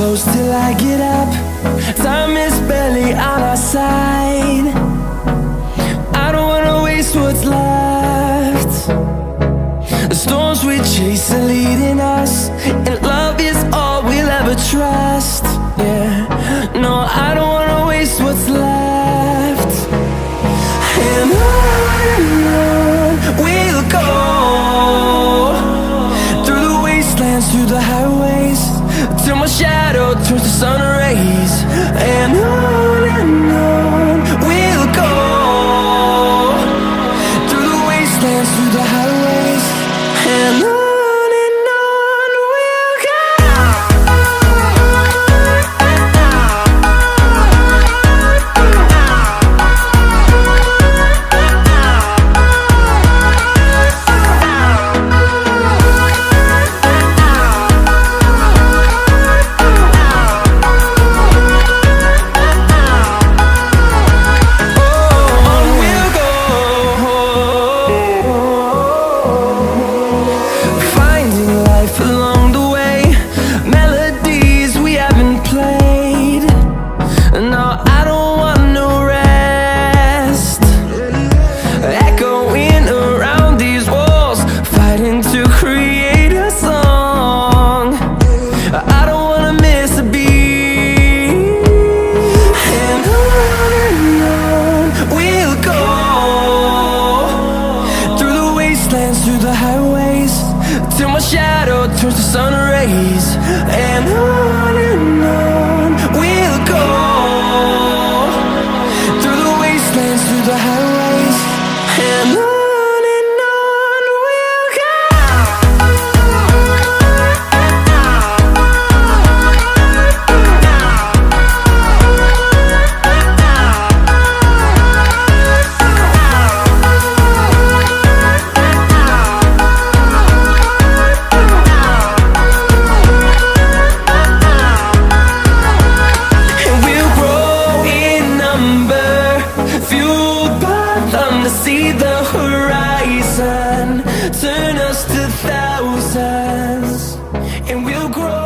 close till I get up. Time is barely on our side. I don't wanna waste what's left. The storms we chase are leading us, and love is all we'll ever trust. Yeah, no, I don't wanna waste what's left. And on we'll go, through the wastelands, through the highways, till my shadow turns to sun rays. And on we'll go, through the wastelands, through the highways, and on we'll go. Through the highways, till my shadow turns to sun rays. And on we'll go, through the wastelands, through the highways, and on we'll go. See the horizon turn us to thousands, and we'll grow.